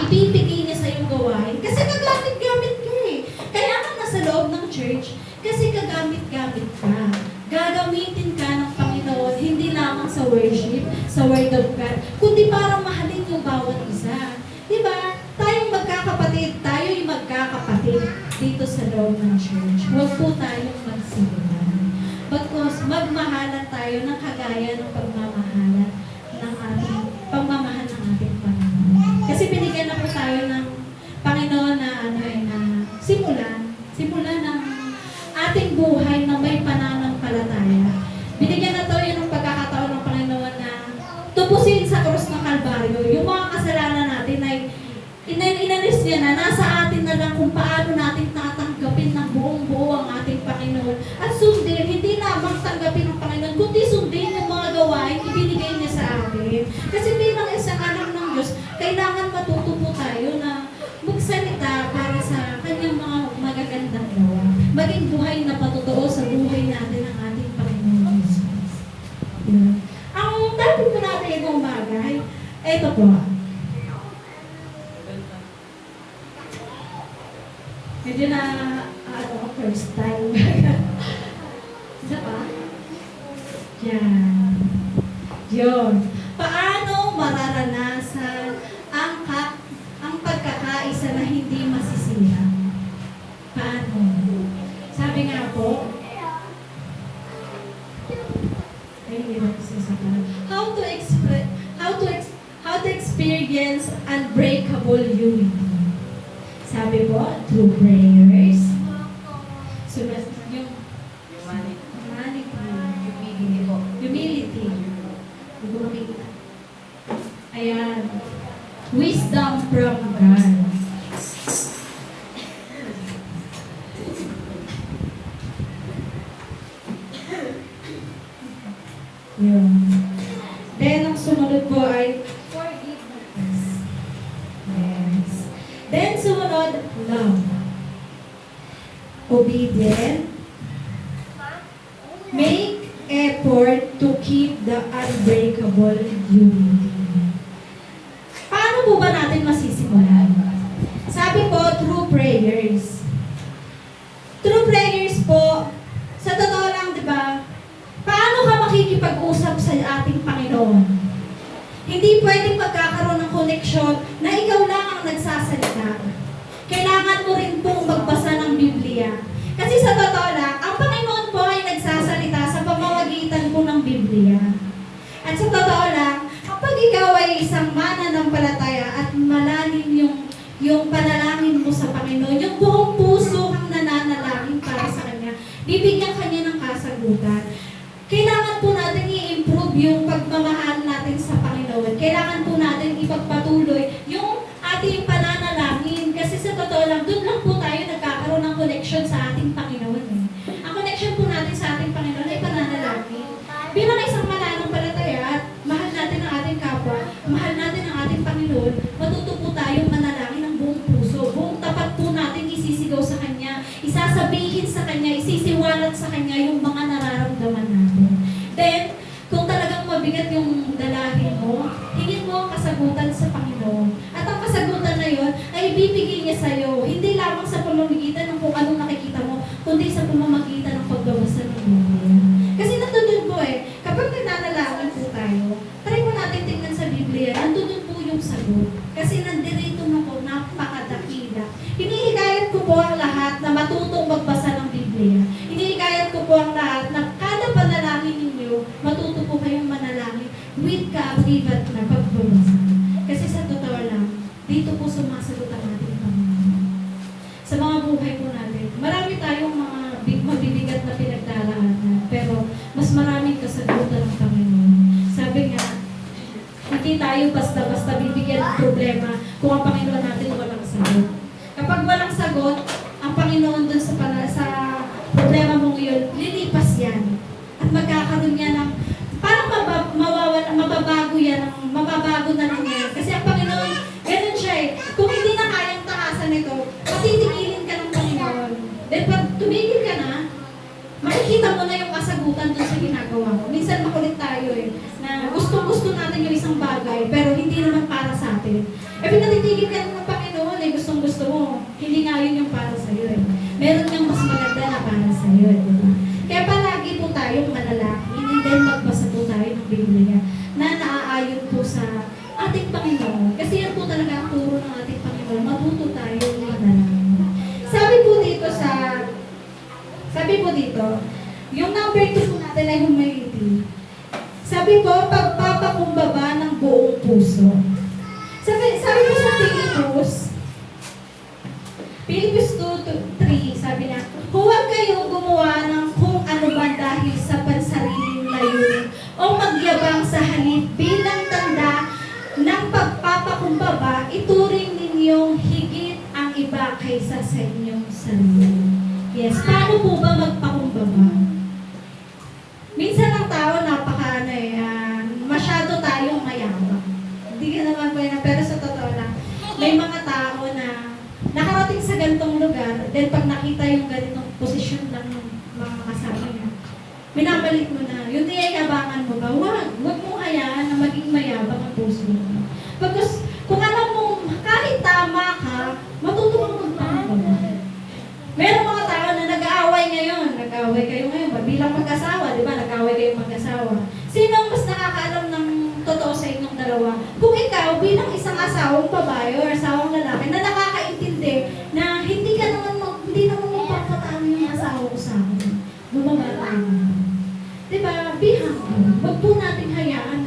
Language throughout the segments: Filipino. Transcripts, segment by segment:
ibibigay niya sa iyong gawain. Kasi kagamit-gamit ka eh. Kaya ka nasa loob ng church, kasi kagamit-gamit ka. Gagamitin ka ng Panginoon, hindi lamang sa worship, sa word of God, kundi para mahalin yung bawat isa. Diba? Tayong magkakapatid, tayo'y magkakapatid dito sa loob ng church. Huwag po tayong magsimulan. Bagkus, magmahalan tayo ng kagaya ng pagmamahalan ng ating pagmamahal ng ating Panginoon. Kasi binigyan na po tayo ng Panginoon na simulan ng ating buhay na may pananampalataya. Binigyan na tayo ng pagkakataon ng Panginoon na tubusin sa krus ng Kalbaryo. Yung mga kasalanan natin ay inalis niya na, nasa atin na lang kung paano natin tatanggapin ng buong-buo ang ating Panginoon. At sundin, hindi lamang tanggapin ng Panginoon, kundi sundin yung mga gawain ibinigay niya sa atin. Kasi bilang isang anak ng Diyos, kailangan matuto po tayo na magsalita para sa kanyang mga magagandang gawa. Maging buhay na patotoo sa buhay natin ang ating Panginoon Jesus. Ang topic po natin itong bagay, ito po. Medyo na, first time. Isa pa? Yan. Yun. Paano mararanasan ang pagkakaisa na hindi masisira? Paano? Sabi nga po, how to experience unbreakable unity. Sabi po, through prayers. So, yung humility. Ayan. Wisdom from God. Yun. Then, ang sumunod po ay forgiveness. Yes. Then, sumunod, love. Obedient. Make effort to keep the unbreakable unity. Paano po ba natin masisimulan? Sabi po, through prayers. Through prayers po, sa totoo lang, di ba? Paano ka makikipag-usap sa ating Panginoon? Hindi pwedeng magkakaroon ng koneksyon na ikaw lang ang nagsasalita. Kailangan mo rin pong magbasa ng Biblia. Kasi sa totoo lang, ang Panginoon po ay nagsasalita sa pamamagitan po ng Biblia. At sa totoo lang, kapag ikaw ay isang mananampalataya at malalim yung panalangin mo sa Panginoon, yung buong puso kang nananalangin para sa Kanya, bibigyan Kanya ng kasagutan. Kailangan po natin i-improve yung pagmamahal natin sa Panginoon. Kailangan po natin ipagpatuloy yung ating pananalangin. Kasi sa totoo lang, doon lang po tayo nagkakaroon ng connection sa ating Panginoon. Ang connection po natin sa ating Panginoon ay pananalangin. Bilang isang mananampalataya at mahal natin ang ating kapwa, mahal natin ang ating Panginoon, matuto po tayong manalangin ng buong puso. Buong tapat po natin isisigaw sa Kanya, isasabihin sa Kanya, isisiwalat sa Kanya yung mga nararamdaman natin. Then, kung talagang mabigat yung dalangin mo, hingin mo ang kasagutan sa Panginoon. At ang kasagutan na yun ay ibibigay niya sa iyo, hindi lamang sa pamamagitan ng kung anong nakikita mo, kundi sa pamamagitan ng pagbabasa ng Biblia. Kasi nandun po kapag nagdadalangin po tayo, try mo natin tingnan sa Biblia, nandun po yung sagot. Kasi nandirito na po, napakadakila. Hinihikayat ko po ang lahat na matutong magbasa ng Biblia. Hinihikayat ko po ang lahat na kada panalangin ninyo, matuto po kayong manalangin with ka-activat na pagbabasa. Kasi sa totoo lang, dito po sumasagot ang ating Panginoon. Sa mga buhay po natin, marami tayong mga mabibigat na pinagdaraanan, pero mas maraming kasagutan ng Panginoon. Sabi nga, hindi tayo basta-basta bibigyan ng problema kung ang Panginoon natin walang sagot. Kapag walang sagot, ang Panginoon dun sa problema mong yun, lilipas yan. At magkakaroon niya ng, parang mababago na lang yan. Kasi ang Panginoon, ganun siya eh. Kung hindi na kayang takasan ito, patitigilin ka ng Panginoon. Then pag tumigil ka na, makikita mo na yung kasagutan dun sa ginagawa mo. Minsan makulit tayo na gusto natin yung isang bagay, pero hindi naman para sa atin. tinitigil ka ng Panginoon eh, gustong-gusto mo. Hindi nga yun yung para sa'yo eh. Meron niyang mas maganda na para sa'yo eh, di ba? Kaya palagi po tayong manalangin and then magbasa po tayo ng Biblia na naaayon po sa ating Panginoon. Kasi yan po talaga ang turo ng ating Panginoon. Matuto tayong manalangin. Sabi po dito, yung number 2 po natin ay humility. Sabi po, pagpapakumbaba ng buong puso. Sabi po sa Philippians 2:3, sabi niya, huwag kayo gumawa ng kung ano man dahil sa pansariling layunin o magyabang sa halip bilang tanda ng pagpapakumbaba, ituring ninyong higit ang iba kaysa sa inyong sarili. Yes, paano po ba magpakumbaba? Minsan ang tao masyado tayong mayabang. Hindi ka naman po yan, pero sa totoo lang, may mga tao na nakarating sa ganitong lugar, then pag nakita yung ganitong posisyon ng mga kasama niya, minabalik mo na, yung niyayabangan mo ba, huwag mong hayaan na maging mayabang ang puso mo. Because kung alam mo, kahit tama ka, matutuwa mo magpakumbaba. Merong mga tao na nag-aaway kayo ngayon, bilang mag-asawa, di ba? Nag-aaway kayong mag-asawa. Sino ang mas nakakaalam ng totoo sa inyong dalawa? Kung ikaw, bilang isang asawang babae o asawang lalaki, na nakakaintindi na hindi naman magpapatalo yung asawa ko sa akin. Bumaba tayo. Di ba? Be humble. Huwag po natin hayaan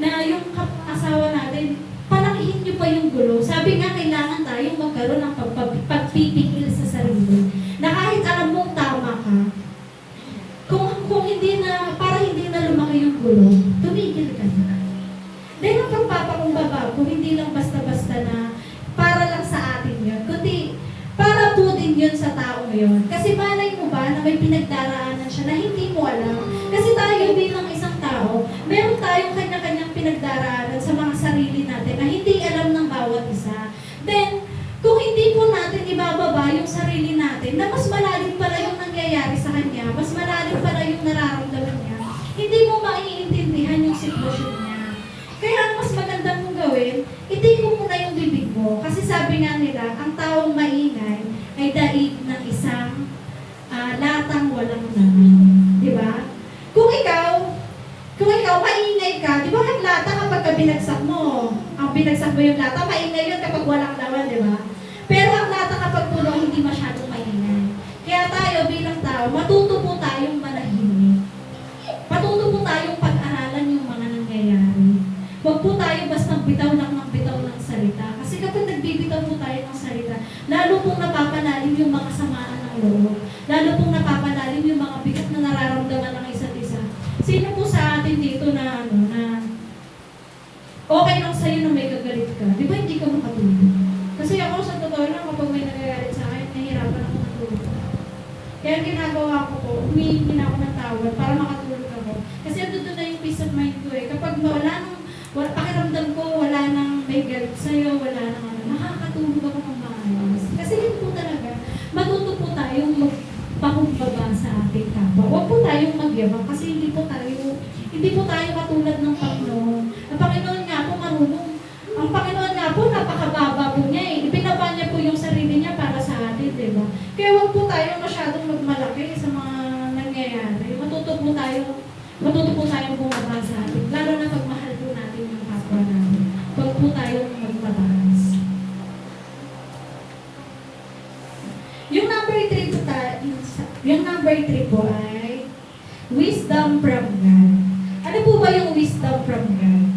na yung asawa natin, palakihin niyo pa yung gulo. Sabi nga, kailangan tayong magkaroon ng pagpipigil sa sarili. Na kahit alam mong tama ka, kung hindi na, para hindi na lumaki yung gulo, tumigil ka na. Dahil ang pagpapakumbaba, kung hindi lang basta-basta na para lang sa atin yun, kundi para po din yun sa tao yun. Kasi malay mo ba na may pinagdaraanan siya na hindi mo alam? Kasi tayo bilang isang tao, meron tayong kanya-kanyang pinagdaraanan sa mga sarili natin na hindi alam ng bawat isa. Then, kung hindi po natin ibababa yung sarili natin, na mas malalim pala yung nangyayari sa kanya, mas malalim pala yung nararamdaman niya, hindi mo maiintindihan yung sitwasyon niya. Kaya ang mas maganda mong gawin, itik mo muna yung bibig mo. Kasi sabi nga nila, ang taong maingay ay daig ng isang latang walang naman. Di ba? Kung ikaw maingay ka, di ba ang lata kapag binagsak mo? Ang binagsak mo yung lata, maingay yun kapag walang laman, di ba? Pero ang lata kapag puno, hindi masyadong maingay. Kaya tayo bilang tao, matuto po tayong manahimik. Matuto po tayong pag-aralan yung mga nangyayari. Huwag po tayo basta bitaw ng salita. Kasi kapag nagbibitaw po tayo ng salita, lalo pong napapalalim yung mga samaan ng loob. Lalo pong napapalalim yung mga bigat na nararamdaman ng isa't isa. Sino po sa atin dito na okay lang sa'yo na may gagalit ka? Di ba hindi ka makatulog? Kasi ako sa totoo lang, kapag may nagagalit sa akin, nahihirapan ako matulog. Kaya ang ginagawa ko po, humihingi na ako ng tawad para makatulog ako. Kasi doon na yung peace of mind ko eh. Kapag pakiramdam ko, wala nang may galit sa'yo, wala nang nakakatulog ako ng maayos. Kasi yun po talaga, matuto po tayong magpakumbaba sa ating kapwa. Huwag po tayong magyabang kasi hindi po tayo katulad ng Panginoon. Ang Panginoon nga po marunong. Ang Panginoon nga po, napakababa po niya eh. Ibinaba niya po yung sarili niya para sa atin, di ba? Kaya huwag po tayong masyadong magmalaki sa mga nangyayari. Matuto po tayong bumaba sa atin. Lalo na pagmahal po natin yung kapwa natin. Huwag po tayong magmataas. Yung number 3 po ay wisdom from God. Ano po ba yung wisdom from God?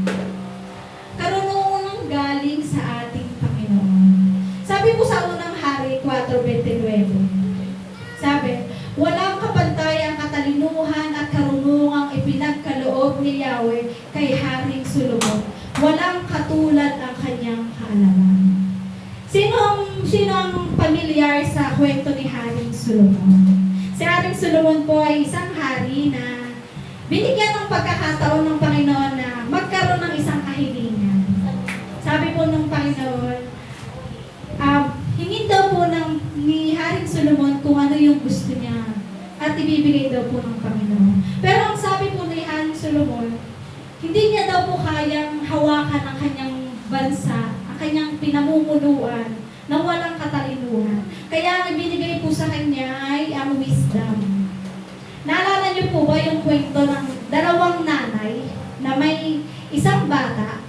Karunungan galing sa ating Panginoon. Sabi po sa unang Hari 4:29. Sabi, walang kapantay ang katalinuhan at karunungang ipinagkaloob ni Yahweh kay Haring Solomon. Walang katulad ang kanyang kaalaman. Sino ang pamilyar sa kwento ni Haring Solomon? Si Haring Solomon po ay isang hari na binigyan ng pagkakataon ng Panginoon na magkaroon ng isang kahilingan. Sabi po ng Panginoon, hingin daw po ni Haring Solomon kung ano yung gusto niya at ibibigay daw po ng Panginoon. Pero ang sabi po ni Haring Solomon, hindi niya daw po kayang hawakan ang kanyang bansa, ang kanyang pinamumuluan na walang katalinuhan. Kaya ang ibinigay po sa kanya ay ang wisdom. Naalala niyo po ba yung kwento ng dalawang nanay na may isang bata?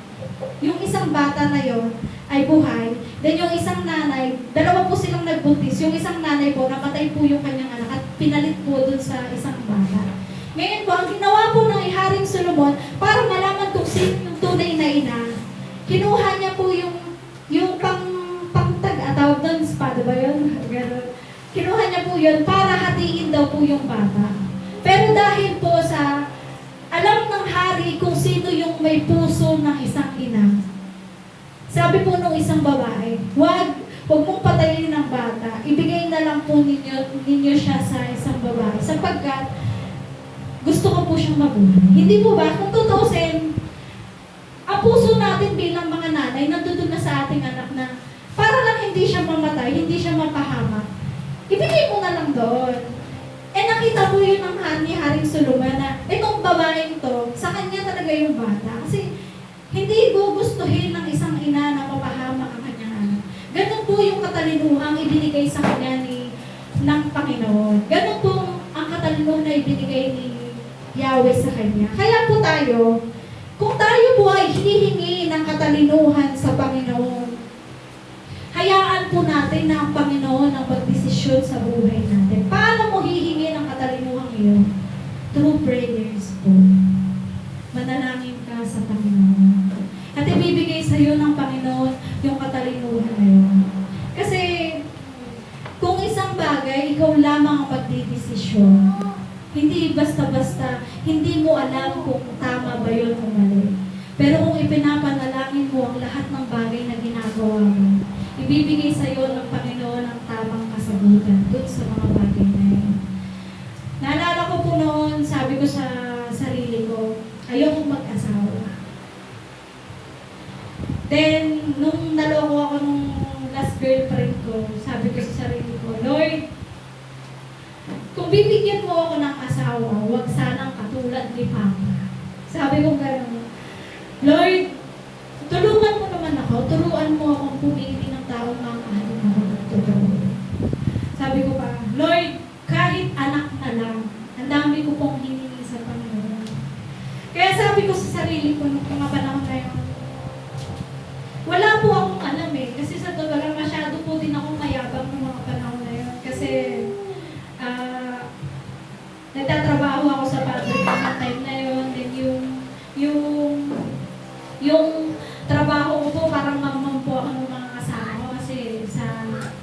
Yung isang bata na yon ay buhay. Then yung isang nanay, dalawa po silang nagbuntis. Yung isang nanay po, napatay po yung kanyang anak at pinalit po dun sa isang bata. Ngayon po, ang ginawa po ng Haring Solomon, para malaman kung sino yung tunay na ina, kinuha niya po yung tawag doon, espada ba yun? Kinuha niya po yun para hatiin daw po yung bata. Pero dahil po sa alam ng hari kung sino yung may puso ng isang ina, sabi po nung isang babae, huwag mong patayin ng bata, ibigay na lang po ninyo siya sa isang babae, sapagkat gusto ko po siyang mabuhay. Hindi po ba? Kung tutusin, ang puso natin bilang mga nanay, nandun na sa ating anak na para lang hindi siya mamatay, hindi siya mapahamak. Ibigay mo na lang doon. Nakita po yun ng ni Haring Solomon na itong babaeng to, sa kanya talaga yung bata. Kasi hindi gugustuhin ng isang ina na mapahamak ang kanyang anak. Ganun po yung katalinuhang ibinigay sa kanya ng Panginoon. Ganun po ang katalinuhan na ibinigay ni Yahweh sa kanya. Kaya po tayo, kung tayo po ay hihingi ng katalinuhan sa Panginoon, hayaan po natin na ang Panginoon ang magdesisyon sa buhay natin. Paano mo hihingi ng katalinuhan iyon? Through prayers po. Manalangin ka sa Panginoon. At ibibigay sa iyo ng Panginoon yung katalinuhan na yun. Kasi, kung isang bagay, ikaw lamang ang magdidesisyon. Hindi basta-basta, hindi mo alam kung tama ba yun o mali. Pero kung ipinapanalangin mo ang lahat ng bagay na ginagawa mo, ibibigay sa iyo ng Panginoon ang tamang kasagutan doon sa mga bagay na yun. Naalala ko po noon, sabi ko sa sarili ko, ayokong mag-asawa. Then, nung naloko ako nung last girlfriend ko, sabi ko sa sarili ko, Lord, kung bibigyan mo ako ng asawa, huwag sanang katulad ni Papa. Sabi ko gano'n, Lord, tulungan mo naman ako, turuan mo akong pumili ng taong mamahalin ako ng totoo. Sabi ko pa, Lord, kahit anak na lang, ang dami ko pong hiningi sa Panginoon. Kaya sabi ko sa sarili ko nung mga panahon na yun, wala po akong alam kasi sa totoo lang masyado po din akong mayabang ng mga panahon na yun. Kasi, nagtatrabaho ako sa factory ng time na yun, then yung trabaho ko po, parang mamam po ako ng mga kasama ko kasi sa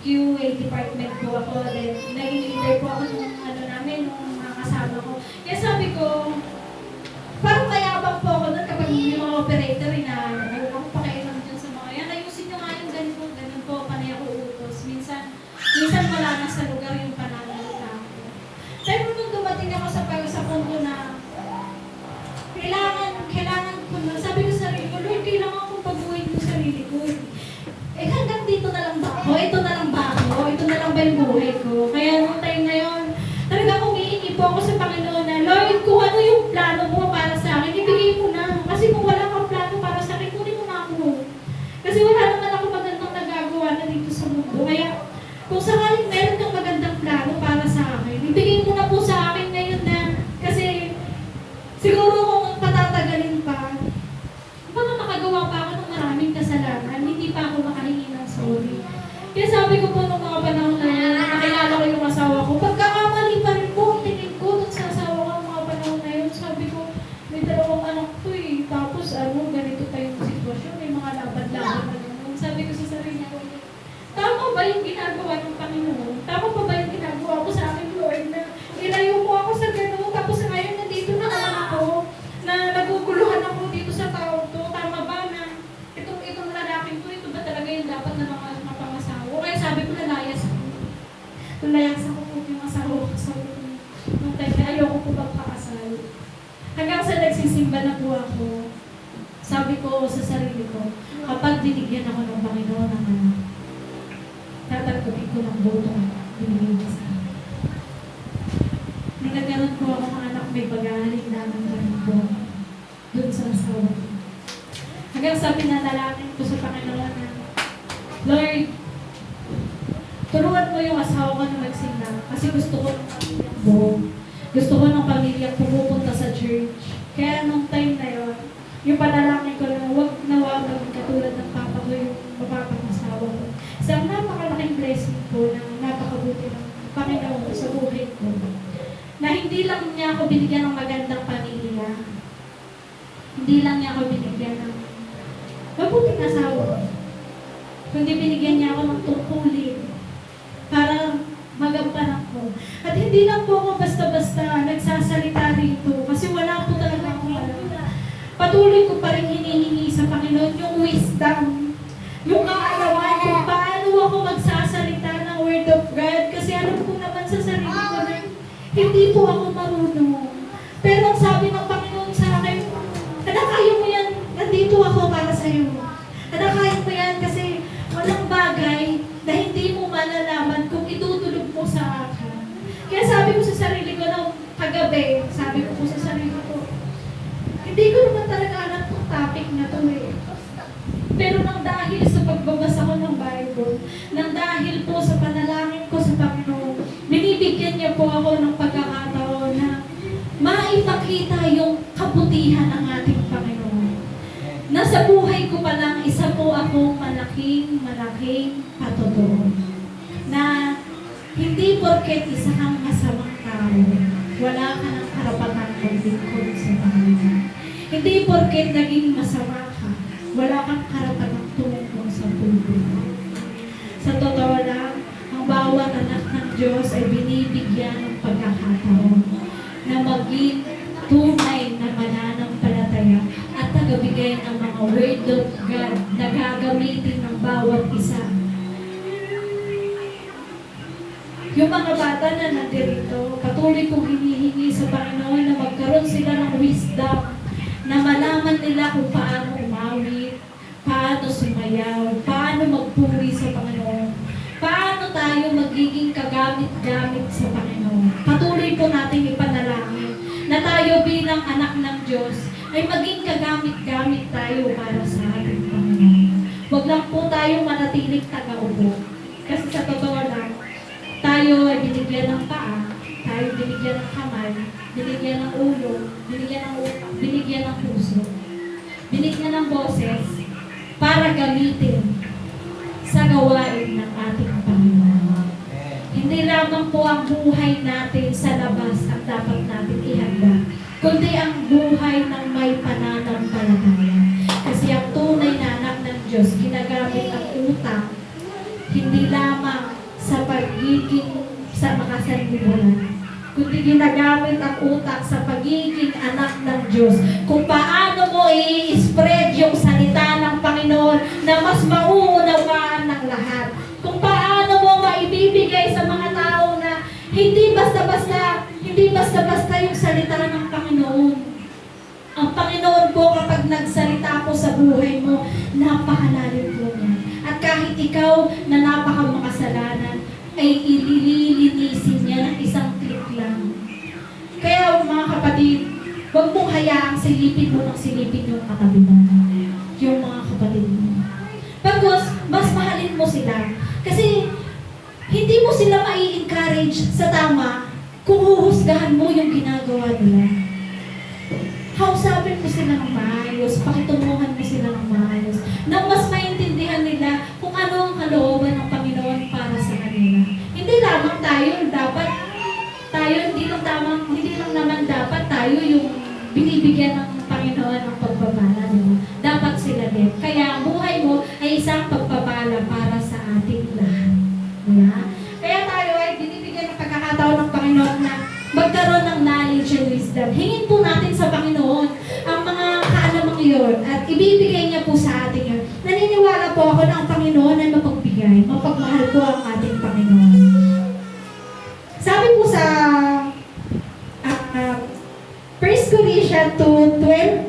QA department po ako, then naging leader po ako ng ng mga kasama ko. Kaya sabi ko, parang mayabang po ako doon kapag yung mga operator na ako pakialam dyan sa mga yan. Ayusin nyo nga yung ganun po, panay ako utos. Minsan wala na sa lugar yung pananalita ko. Pero nung dumating ako sa punto na kailangan ko na, sabi ko sa sarili ko, Lord, kailangan kong pag-uwin yung sarili ko. Hanggang dito na lang ba ako? Ito na lang ba ako? Ito na lang ba yung buhay ko? Kaya nung time na yun, talaga humihingi po ako sa Panginoon na, Lord, kung ano yung plano mo para sa akin, ibigay mo na. Kasi kung wala kang plano para sa akin, kunin mo na ako. Kasi wala naman ako magandang nagagawa na dito sa mundo. Kaya, kung sakaling meron kang magandang plano para sa akin, ibigay mo na po sa akin ngayon na, kasi siguro kung patatagalin pa, baka makagawa pa ako ng maraming kasalanan, hindi pa ako makahingi ng sorry. Kaya sabi ko po nung mga panahon na yun, nakilala ko yung asawa ko, pagkakamali pa rin po, tingin ko dun sa asawa ko ng mga panahon na yun, sabi ko, may dalawang anak ko tapos ganito pa yung sitwasyon, may mga laban-laban na yun. Sabi ko sa sarili ko, tama ba yung ginagawa ng Panginoon? Tama pa ba yung ginagawa ko sa akin, Lord, na ilayo mo ako sa gano'n, tapos ngayon nandito na naman ako, na naguguluhan ako dito sa tao to, tama ba na itong lalaking to, ito ba talaga yung dapat na mapangasawa? Kaya sabi ko, nalayas ako. Nalayas ako po yung asawa ko sa nung time na ayoko po magpakasal. Hanggang sa nagsisimba na po ako, sabi ko sa sarili ko, kapag binigyan ako ng Panginoon ng anak, tatanggapin ko ng boto binigyan niya sa akin. Nagkaganon po ako ng anak, may pag-aaling namin rin po doon sa asawa ko. Hanggang sa pinanalangin ko sa Panginoon na Lord, turuan mo yung asawa ko na magsimba kasi gusto ko ng pamilyang buo. Gusto ko ng pamilyang pumupunta sa church. Kaya nung time na yun, yung panalangin ko na huwag nawa maging katulad ng papa ko yung mapapangasawa ko. Isang napakalaking blessing po na napakabuti ng Panginoon sa buhay ko. Na hindi lang niya ako binigyan ng magandang pamilya. Hindi lang niya ako binigyan ng mabuting asawa. Kundi binigyan niya ako ng tungkulin para magampanan ko. At hindi lang po ako basta-basta nagsasalita rito kasi wala po talaga akong alam. Patuloy ko pa rin hinihingi sa Panginoon yung wisdom, yung kaalaman kung paano ako magsasalita ng Word of God kasi alam ko naman sa sarili ko na hindi po ako marunong. Pero ang sabi ng Panginoon sa akin, anak, kaya mo yan, nandito ako para sa iyo. Anak, kaya mo yan kasi walang bagay na hindi mo malalaman kung itutulog mo sa akin. Kaya sabi ko sa sarili ko nung kagabi, sabi ko po sa sarili ko, hindi ko naman talaga alam kung topic na to eh. Pero nang dahil sa pagbabasa ko ng Bible, nang dahil po sa panalangin ko sa Panginoon, binibigyan niya po ako ng pagkakataon na maipakita yung kabutihan ng ating Panginoon. Nasa buhay ko pa lang, isa po akong malaking patotoo. Na hindi porket isa kang masamang tao, wala ka ng karapatan maglingkod sa Panginoon. Hindi porket naging masama ka, wala kang karapatan tumulong sa publiko. Sa totoo lang, ang bawat anak ng Diyos ay binibigyan ng pagkakataon na maging tunay na mananampalataya at tagabigay ng mga Word of God na gagamitin ng bawat isa. Yung mga bata na nandirito, patuloy kong hinihingi sa Panginoon na magkaroon sila ng wisdom, na malaman nila kung paano umawit, paano sumayaw, paano magpuri sa Panginoon, paano tayo magiging kagamit-gamit sa Panginoon. Patuloy po natin ipanalangin na tayo bilang anak ng Diyos ay maging kagamit-gamit tayo para sa ating Panginoon. Huwag lang po tayo manatiling taga-upo. Kasi sa totoo lang, tayo ay binigyan ng paa, tayo binigyan ng kamay, binigyan ng ulo, binigyan ng puso, binigyan ng boses para gamitin sa gawain ng ating Panginoon. Hindi lamang po ang buhay natin sa labas ang dapat natin ihanda, kundi ang buhay ng may pananampalataya. Kasi ang tunay na anak ng Diyos, ginagamit ang utak, hindi lamang sa pagiging sa makasanlibulan, kundi ginagamit ang utak sa pagiging anak ng Diyos. Kung paano mo i-spread yung salita ng Panginoon na mas mauunawaan ng lahat. Kung paano mo maibibigay sa mga tao na hindi basta-basta yung salita ng Panginoon. Ang Panginoon po kapag nagsalita po sa buhay mo, napakalalim po niya. At kahit ikaw na napakamakasalanan, ay ililinisin niya ng isang click lang. Kaya mga kapatid, huwag mong hayaang silipin mo ng silipin yung katabi mo. Yung mga kapatid mo. Pagkos, mas mahalin mo sila. Kasi, hindi mo sila mai-encourage sa tama kung huhusgahan mo yung ginagawa nila. Kausapin mo sila ng maayos, pakitunguhan mo sila ng maayos, nang mas maintindihan nila kung ano ang kalooban ng Panginoon para sa kanila. Hindi lamang hindi lang naman dapat tayo yung binibigyan ng Panginoon ng pagpapala. Dapat sila din. Kaya ang buhay mo ay isang pagpapala para sa ating lahat. Diba? Kaya tayo ay binibigyan ng pagkakataon ng Panginoon na magkaroon ng knowledge and wisdom. Hingin po natin sa Panginoon ang mga kaalamang iyon at ibibigay niya po sa atin yun. Naniniwala po ako na ang Panginoon ay mapagbigay. Mapagmahal po ang ating Panginoon. Sabi po sa 1 Corinthians 2:12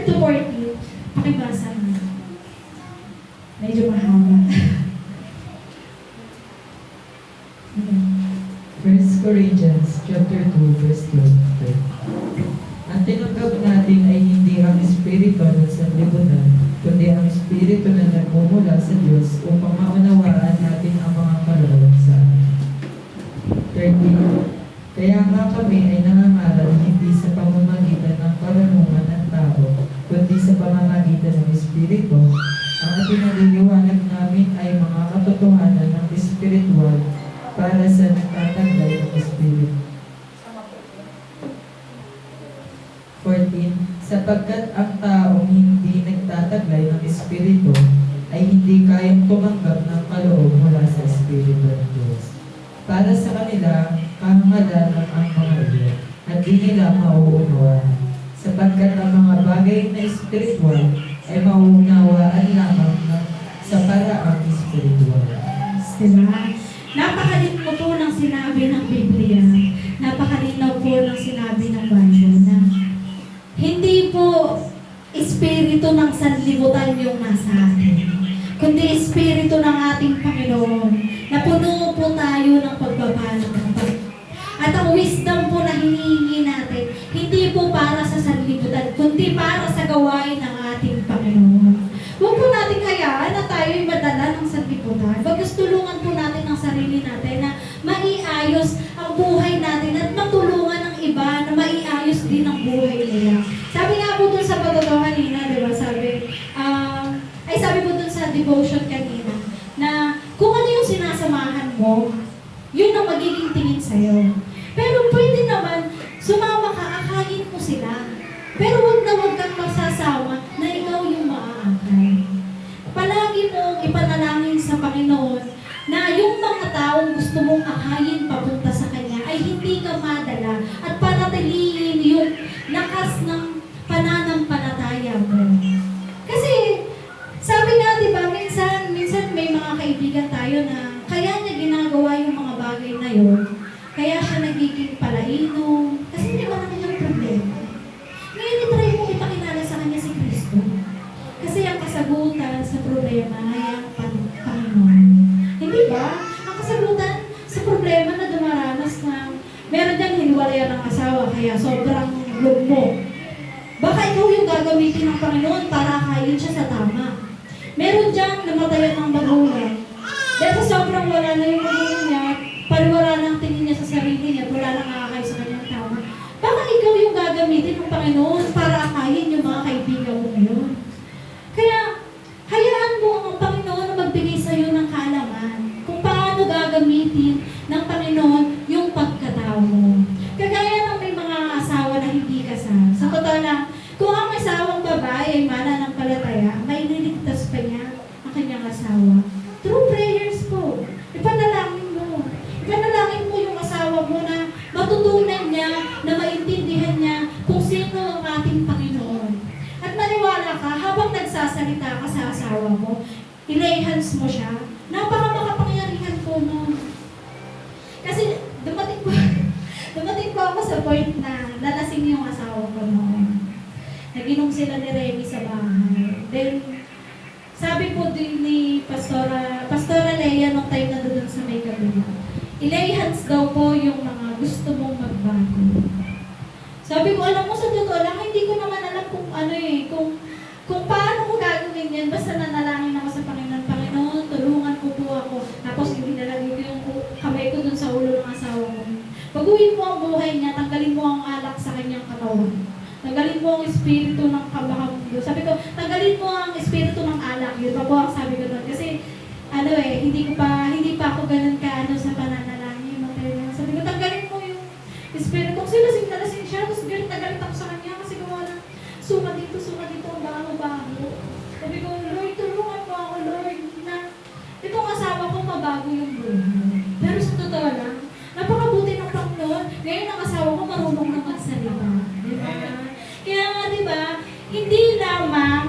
to 14. Pakibasa na. Medyo mahaba. 1 Corinthians chapter 2, verse 12. Ang tinanggap natin ay hindi ang espiritu ng sanlibutan, kundi ang espiritu Espiritu na nagmumula sa Diyos upang maunawaan natin ang mga kaloob sa atin. 13. Kaya nga kami ay nangangaral hindi sa pamamagitan ng karunungan ng tao, kundi sa pamamagitan ng Espiritu. Ang ipinaliliwanag namin ay mga katotohanan ng espiritual para sa nagtataglay ng Espiritu. 14. Sapagkat ang taong hindi nagtataglay ng Espiritu ay hindi kayang tumanggap ng kaloob mula sa Espiritu ng Diyos. Para sa kanila, kahangalan ang mga iyon at di nila mauunawaan. Sapagkat ang mga bagay na espiritual ay mauunawaan lamang sa paraang espiritual. Diba? Napakalinaw po ng sinabi ng Biblia. Napakalinaw po ng sinabi ng Bible na hindi po espiritu ng sanlibutan yung nasa atin, kundi espiritu ng ating Panginoon na puno po tayo ng pagbabalag ng Panginoon. At ang wisdom po na hinihingi natin, hindi po para sa sanlibutan, kundi para sa gawain ng ating Panginoon. Huwag po natin hayaan na tayo'y madala ng sanlibutan. Bagkus tulungan po natin ang sarili natin na maiayos ang buhay natin at matulungan ng iba na maiayos din ang buhay nila. Sabi nga po dun sa pagkatawa kanina, di ba? Sabi po dun sa devotion kanina, na kung ano yung sinasamahan mo, yun ang magiging tingin sa'yo. Pero pwede naman, sumama ka, akayin mo sila. Pero huwag kang masasawa na ikaw yung maaakay. Palagi mong ipanalangin sa Panginoon na yung mga taong gusto mong akayin papunta sa Kanya ay hindi ka madala at panatilihin yung lakas ng pananampalataya mo. Kasi, sabi nga, di ba, minsan may mga kaibigan tayo na kaya niya ginagawa yung mga bagay na yun, kaya siya nagiging palainom, kasi hindi ba naman yung problema. Ngayon, itry mo ipakilala sa kanya si Kristo. Kasi ang kasagutan sa problema ay ang Panginoon. Hindi ba? Ang kasagutan sa problema na dumaranas na meron diyang hinwalayan ng asawa, kaya sobrang lugmo. Baka ikaw yung gagamitin ng Panginoon para akayin siya sa tama. Meron diyang namatayan ng magulang. Dahil sa sobrang wala na yung magulang niya, pariwara ng tingin niya sa sarili niya, wala nang akakay sa kanyang tama. Baka ikaw yung gagamitin ng Panginoon para akayin yung mga kaibigan mo ngayon. Kaya, hayaan mo ang Panginoon na magbigay sa iyo ng kaalaman kung paano gagamitin ng Panginoon yung pagkatao mo. Kagaya ng may mga asawa na hindi kasal. Sa totoo lang, kung ang asawang babae ay mananampalataya, may niligtas pa niya ang kanyang asawa. Through prayers po. Ipanalangin mo. Ipanalangin mo yung asawa mo na matutunan niya, na maintindihan niya kung sino ang ating Panginoon. At maniwala ka, habang nagsasalita ka sa asawa mo, i-lay hands mo siya, napaka-makapangyarihan po nun. Kasi dumating po ako sa point na lalasing yung asawa ko noon. Nag-inom sila ni Remy sa bahay. Then, sabi po din ni Pastora Leia nung time na doon sa may kabila, i-lay hands daw po yung mga gusto mong magbago. Sabi ko, alam mo, sa totoo lang, hindi ko naman alam kung ano kung paano ko gagawin yan. Basta nanalangin ako sa Panginoon. Panginoon, tulungan mo po ako. Tapos ibinalagay ko yung kamay ko dun sa ulo ng asawa ko. Baguhin mo ang buhay niya, tanggalin mo ang alak sa kanyang katawan. Tanggalin mo ang espiritu ng kabakamundo. Sabi ko, tanggalin mo ang espiritu ng alak. Yun pa po ang sabi ko doon. Kasi, hindi pa ako ganun sa pananalangin. Sabi ko, tanggalin mo yung espiritu. Kung silasing na lasing siya, tapos galit na galit ako sa kanya kasi gawa na suma dito, ang baho-baho. Sabi ko, Lord, tulungan mo ako, Lord, na itong asawa ko mabago yung buhay. Pero sa totoo lang, napakabuti ng Panginoon. Ngayon ang asawa ko marunong na magsalita. Diba? Kaya nga, diba, hindi lamang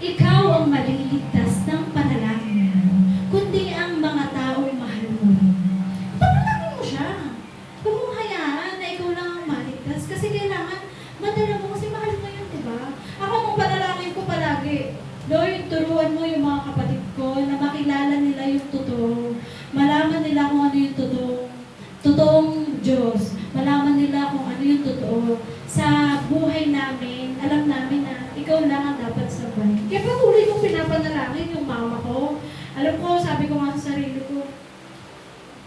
ikaw ang maliligtas ng panalangin mo, kundi ang mga taong mahal mo. Panalangin mo siya. Huwag mong hayaan na ikaw lang ang maligtas. Kasi kailangan, madala mo kasi mahal mo yun, diba? Ako mong panalangin ko palagi, Lord, turuan mo yung mga kapatid ko na makilala nila yung totoo. Malaman nila kung ano yung totoong Diyos. Malaman nila kung ano yung totoo. Sa buhay namin, alam namin na ikaw lang ang dapat sabahin. Kaya patuloy kong pinapanalangin sabi ko nga sa sarili ko,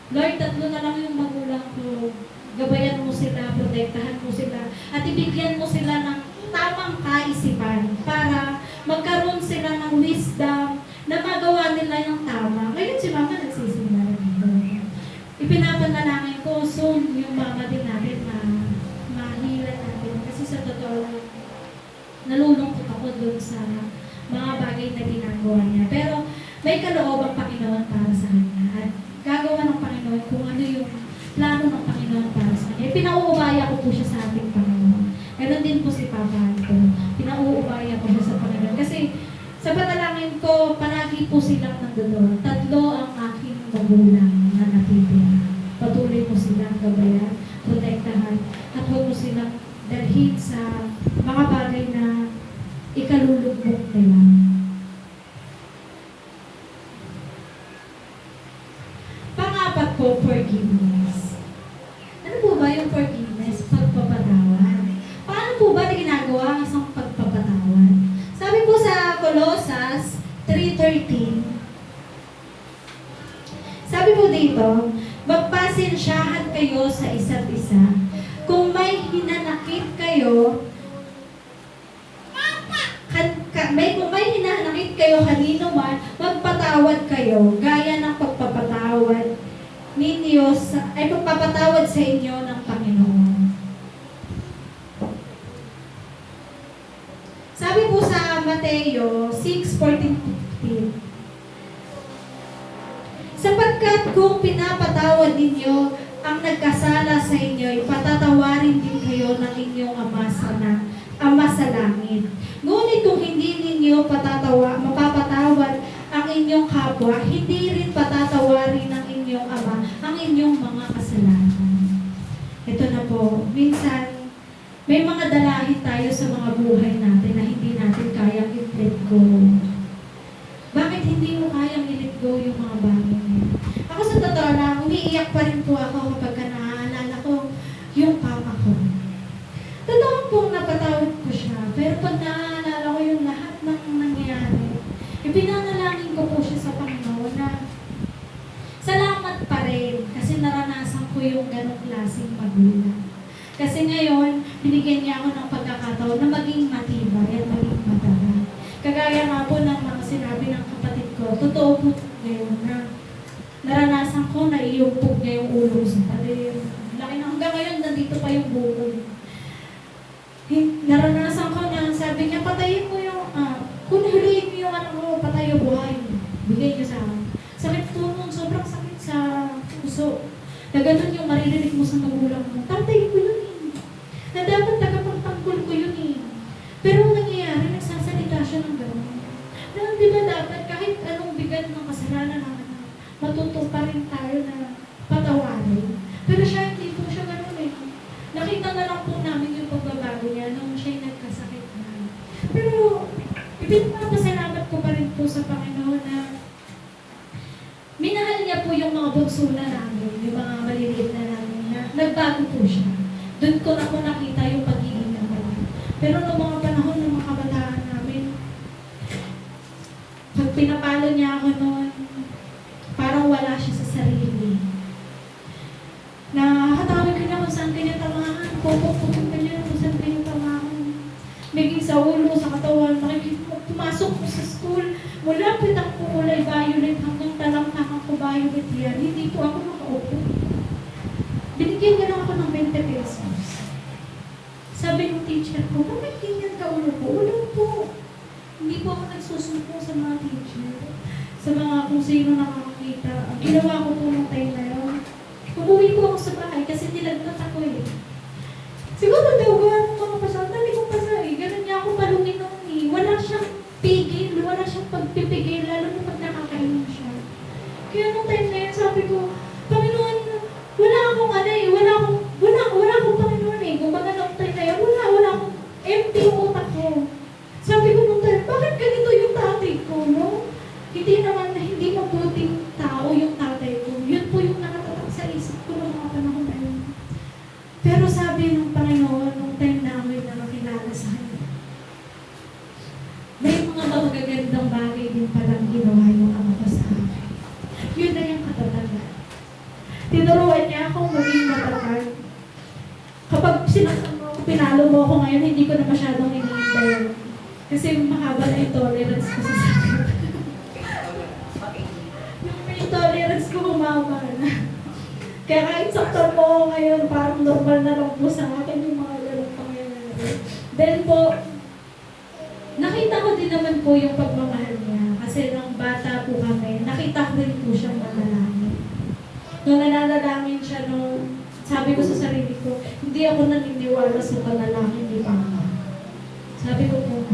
Lord, 3 na lang yung magulang ko. Gabayan mo sila, protektahan mo sila, at ibigyan mo sila ng tamang kaisipan para magkaroon sila ng wisdom na magawa nila yung tama. Ngayon si Mama nagsisimula dito. Ipinapanalangin ko soon yung mama din natin na mahila natin. Kasi sa totoo lang, nalulungkot ako dun sa mga bagay na ginagawa niya. Pero may kaloob ang Panginoon para sa kanya. At gagawa ng Panginoon kung ano yung plano ng Panginoon para sa kanya. Pinauubaya ko po siya sa ating Panginoon. Meron din po si Papa ko. Pinauubaya ko siya sa Panginoon. Kasi sa panalangin ko, palagi po silang nandoon. 3 ang aking magulang na natitira. Patuloy mo silang gabayan, protektahan, at huwag mo silang dalhin sa mga bagay na ikalulugmok nila. Pang-apat po, forgiveness. Ano po ba yung forgiveness? Pagpapatawad. Paano po ba ginagawa ang isang pagpapatawad? Sabi po sa Colossus 3:13, sabi po dito, magpasensyahan kayo sa isa't isa. Kung may hinanakit kayo, kung may hinanakit kayo kanino man, magpatawad kayo, gaya ng pagpapatawad ninyo ay pagpapatawad sa inyo ng Panginoon. Sabi po sa Mateo 6:14-15, sapagkat kung pinapatawad ninyo ang nagkasala sa inyo, ipatatawarin din kayo ng inyong Ama sa langit. Ngunit kung hindi ninyo mapapatawad ang inyong kapwa, hindi rin patatawarin ng inyong Ama ang inyong mga kasalanan. Ito na po, minsan, may mga dalahin tayo sa mga buhay natin na hindi natin kayang i-let go. Bakit hindi mo kayang i-let go yung mga bagay na yun? Ako sa totoo lang, umiiyak pa rin po ako kapag naaalala ko yung papa ko. Totoo pong napatawad ko siya, pero pag naaalala ko yung lahat ng nangyari, ipinanalangin ko po siya sa Panginoon na salamat pa rin kasi naranasan ko yung ganong klaseng magulang. Kasi ngayon, binigyan niya ako ng pagkakataon na maging matibay at maging matagal. Kagaya nga po ng mga sinabi ng kapatid ko, totoo po ngayon na naranasan ko na iumpog niya yung ulo sa pader. Laki na hanggang ngayon, nandito pa yung bukol. Naranasan ko na, sabi niya, patayin mo yung, kung huliin mo yung anak mo, patay o buhay. Bigay niyo sa akin. Sakit po nun, sobrang sakit sa puso. Na ganun yung maririnig mo sa magulang mo. Tatay ko yun eh. Na dapat tagapagtanggol ko yun eh. Pero ang nangyayari, nagsasalita siya ng gano'n. Na di ba dapat kahit anong bigat ng kasalanan naman, matuto pa rin tayo na patawarin. Pero siya, hindi po siya gano'n eh. Nakita na lang po namin yung pagbabago niya nung siya'y nagkasakit na. Pero, ipinapasalamat ko pa rin po sa Panginoon na minahal niya po yung mga bunso na namin, yung mga maliliit na namin na nagbago po siya. Doon ko na po nakita yung pagiging naman. Pero noong mga panahon ng mga kabataan namin, pag pinapalo niya ako noon, parang wala siya sa sarili. Nakakatawag ka niya kung saan kanya tamaan, pupuk-pupuk ka niya kung saan kanya tamaan. Maging sa ulo, sa katawan, pumasok mo sa school, mula pitang po kulay violet hanggang talang-takang ko violet yan, hindi po ako makaupo. Binigyan niya lang ako ng 20 pesos. Sabi ng teacher ko, bakit ganyan ka ulo po? Wala po. Hindi po ako nagsusuko sa mga teacher. Sa mga kung sino nakakakita. Ang ginawa ko po nung time na yun, umuwi po ako sa bahay kasi nilagnat ako eh. Siguro daw, gawa ng mga pasal, hindi ko pasa eh. Ganun niya ako palungin noon eh. Wala siyang pigil, wala siyang pagpipigil, lalo na pag nakakainom siya. Kaya nung time na yun, sabi ko, Panginoon, wala akong ano eh, wala akong Panginoon eh. Kung baga nung time na yun, wala akong empty yung utak ko. Sabi ko nung time, bakit ganito yung tatay ko, no? Hindi naman, hindi mabuting tao yung tatay ko. Yun po yung nakatatak sa isip ko ng mga panahon na yun. Pero sabi ng Panginoon, nung time na ako'y nakakilala sa kanya, may mga magagandang bagay din palang ginawa yung ama ko sa akin. Yun na yung katatagan. Tinuruan niya akong maging matatag. Kapag pinalo mo ako ngayon, hindi ko na masyadong hinihintay. Kasi mahaba na yung tolerance ko sa sakit. yung tolerance ko humaba na. Kaya kahit saktan mo ako ngayon, parang normal na lang po sa akin yung mga ganong pangyayari. Then po, nakita ko din naman po yung pagmamahal niya. Kasi nung bata po kami, nakita ko rin po siyang manalangin. Nung nananalangin siya, nung sabi ko sa sarili ko, hindi ako naniniwala sa panalangin ni Papa. Sabi ko po,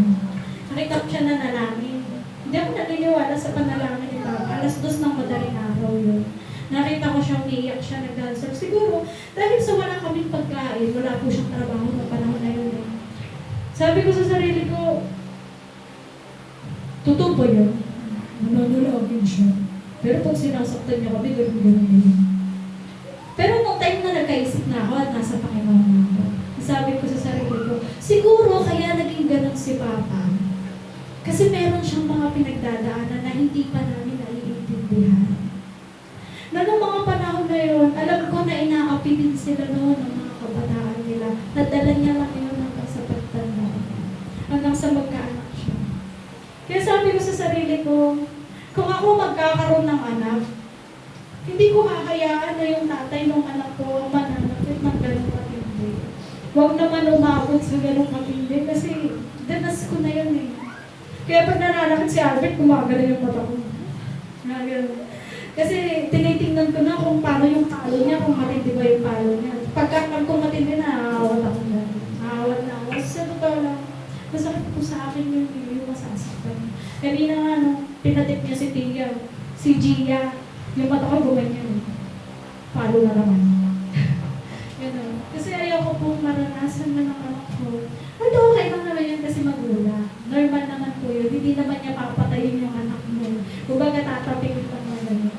nakita ko siya nanalangin. Hindi ako naniniwala sa panalangin ni Papa. 2:00 ng madaling araw yun. Nakita ko siyang umiiyak siya, nag-dancer. Siguro, dahil sa wala kaming pagkain, wala po siyang trabaho ng panahon na yun. Sabi ko sa sarili ko, totoo ba yun? Nananalangin siya. Pero pag sinasaktan niya kami, gano'n din. Pero nung time na nagkaisip na ako at nasa Panginoon na ako, sabi ko sa sarili ko, siguro kaya naging gano'n si Papa. Kasi meron siyang mga pinagdadaanan na hindi pa namin naiintindihan. Na nung mga panahon na yun, alam ko na inaapi din sila noon ng mga kabataan nila. Nadala niya lang yun hanggang sa pagtanda. Hanggang sa magkaanak siya. Kaya sabi ko sa sarili ko, kung ako magkakaroon ng anak, hindi ko hahayaan na yung tatay ng anak ko mananakit ng ganong katindi. Huwag naman umabot sa ganong katindi kasi danas ko na yun eh. Kaya pag nananakit si Albert, gumagala yung mata ko. Kasi tinitingnan ko na kung paano yung palo niya, kung matindi ba yung palo niya. Pagka kung matindi na, naawat ako na. Naawat na ako. Kasi sa totoo lang, masakit po sa akin yung masasaktan. Kanina nga, pinatip niya si Tia, si Gia, yung mata ko gumanyan. Palo na naman. Ganun. Kasi ayoko pong maranasan na ng anak ko. Although okay lang naman yan kasi magula. Normal naman po yun. Hindi naman niya papatayin yung anak mo. Kumbaga tatapin lang na gano'n.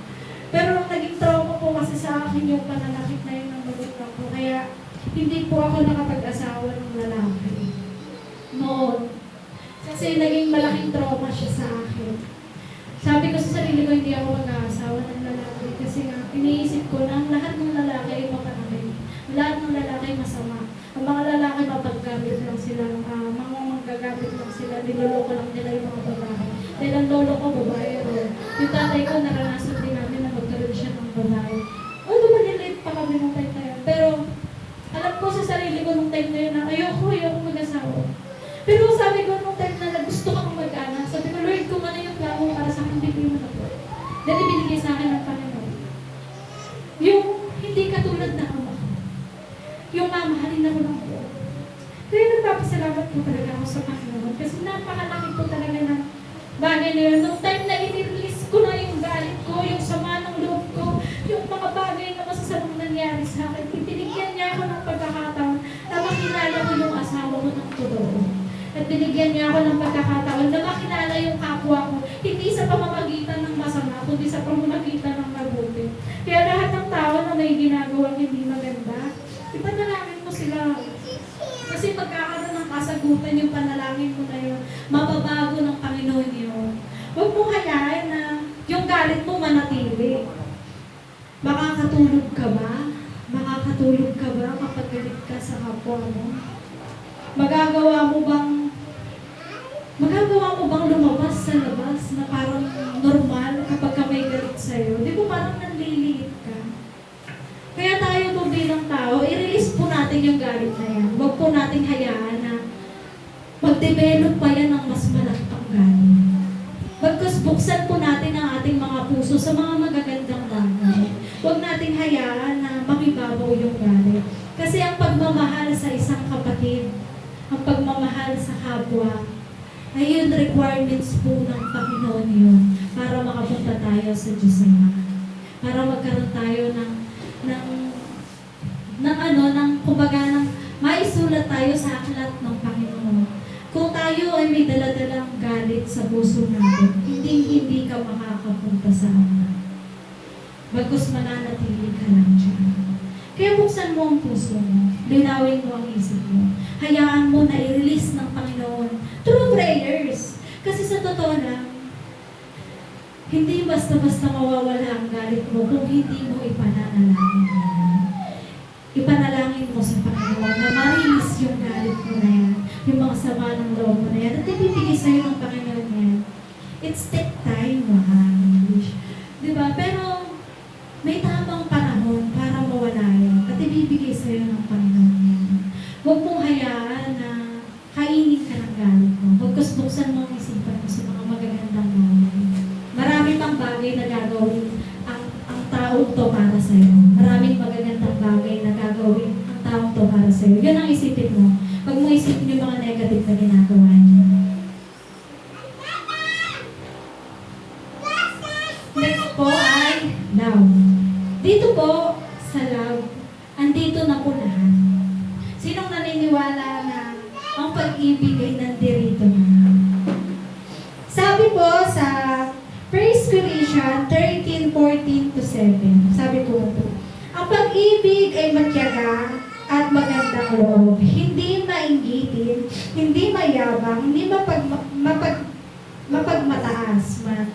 Pero naging trauma po kasi sa akin yung pananakit na yun ng magulang ko. Kaya hindi po ako nakapag-asawa ng lalaki. Noon. Kasi naging malaking trauma siya sa akin. Sabi ko sa sarili ko, hindi ako mag-aasawa ng lalaki. Kasi nga, iniisip ko na lahat ng lalaki ay mapanakit. Lahat ng lalaki masama. Ang mga lalaki mapaggamit lang sila, mga manggagamit lang sila, niloloko lang nila yung mga babae. Dahil ang lolo ko, babae rin. Yung tatay ko, naranasan din namin na magkaroon siya ng babae. Although malilate pa kami nung time na yun. Pero, alam ko sa sarili ko nung time na yun na ayoko mag-asawa. Pero sabi ko nung time na gusto ko mag-anak, sabi ko, Lord, kung ano yung plano para sa akin, bigyan mo na po. Dahil ibinigay sa akin ng Panginoon. Yung hindi katulad na ama. Yung mamahalin ako ng po. Kaya nagpapasalamat po talaga ako sa Panginoon. Kasi napakalaki po talaga ng bagay na yun. Nung time na i-release ko na yung galit ko, yung sama ng loob ko, yung mga bagay na masasamang nangyari sa akin, ibinigyan niya ako ng pagkakataon na makilala ko yung asawa ko ng totoo. At binigyan niya ako ng pagkakataon na makilala yung kapwa ko, hindi sa pamamagitan ng masama, kundi sa pamamagitan ng mabuti. Kaya lahat ng tao na may ginagawang hindi maganda, ipanalangin mo sila. Kasi magkakaroon ng kasagutan yung panalangin mo na yun, mababago ng Panginoon yun. Huwag mong hayaan na yung galit mo manatili. Makakatulog ka ba? Makakatulog ka ba kapag galit ka sa kapwa mo? Magagawa mo bang lumabas sa labas na parang normal kapag ka may galit sa'yo? Di ba parang nanliliit ka? Kaya tayo po bilang tao, i-release po natin yung galit na yan. Huwag po natin hayaan na mag-develop pa yan ng mas malakang galit. Bagkus buksan po natin ang ating mga puso sa mga magagandang bagay. Huwag natin hayaan na makibabaw yung galit. Kasi ang pagmamahal sa isang kapatid, ang pagmamahal sa kapwa, ay yun requirements po ng Panginoon yun para makapunta tayo sa Diyos Ama. Para magkaroon tayo ng maisulat tayo sa aklat ng Panginoon. Kung tayo ay may daladalang galit sa puso natin, hindi ka makakapunta sa Ama. Bagkus mananatili ka lang dyan. Kaya buksan mo ang puso mo, linawin mo ang isip mo, hayaan mo na i-release ng Panginoon through prayers. Kasi sa totoo lang, Hindi basta-basta mawawala ang galit mo kung hindi mo ipananalangin yan. Ipanalangin mo sa Panginoon na marilis yung galit mo na yan, yung mga sama ng loob mo na yan, at ibibigay sa'yo ng Panginoon yan. It's take time, mahal. Diba? Pero may tamang panahon para mawala yan at ibibigay sa'yo ng Panginoon yan. Huwag mong hayaan na kainin ka ng galit mo. Buksan mo ang isipan mo sa mga magagandang bagay. Marami pang bagay na gagawin ang taong to para sa'yo. Maraming magagandang bagay na gagawin ang taong to para sa'yo. Yun ang isipin mo. Huwag mo isipin yung mga negative na ginagawa niya. Next po ay love. Dito po sa love, andito na po lahat. Sinong naniniwala na ang pag-ibig ay nandirito na? Sabi po sa 1 Corinthians 13:14-7, sabi po ito, ang pag-ibig ay matyaga at magandang loob, hindi mainggitin, hindi mayabang, hindi mapagmataas man,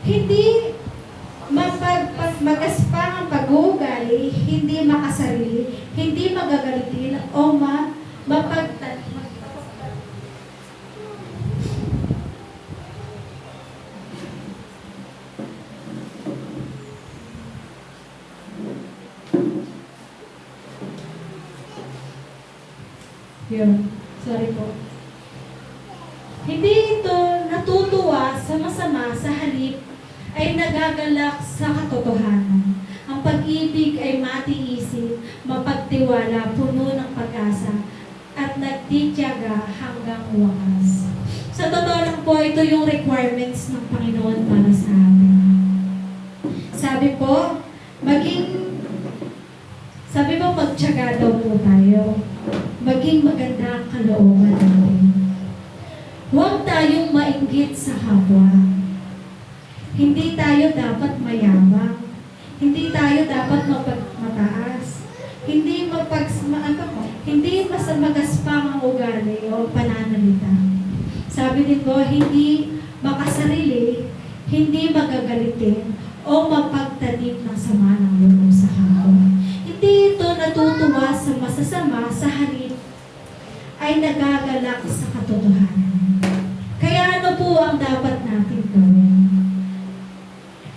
hindi magaspang ang pag-uugali, hindi makasarili, hindi magagalitin, o Yun. Sorry po. Hindi ito natutuwa sa masama, sa halip ay nagagalak sa katotohanan. Ang pag-ibig ay matiisin, mapagtiwala, puno ng pag-asa, at nagtitiyaga hanggang wakas. Sa totoo lang po, ito yung requirements ng Panginoon para sa atin. Sabi po, magtiyaga daw po tayo. Maging maganda ang kalooban natin. Huwag tayong mainggit sa kapwa. Hindi tayo dapat mayabang. Hindi tayo dapat mataas. Hindi magaspang ang ugali o pananalita. Sabi din po, hindi makasarili, hindi magagalitin, o mapagtanim ng sama ng loob sa kapwa. Hindi ito natutuwa sa masasama, sa halip ay nagagalak sa katotohanan. Kaya ano po ang dapat natin gawin?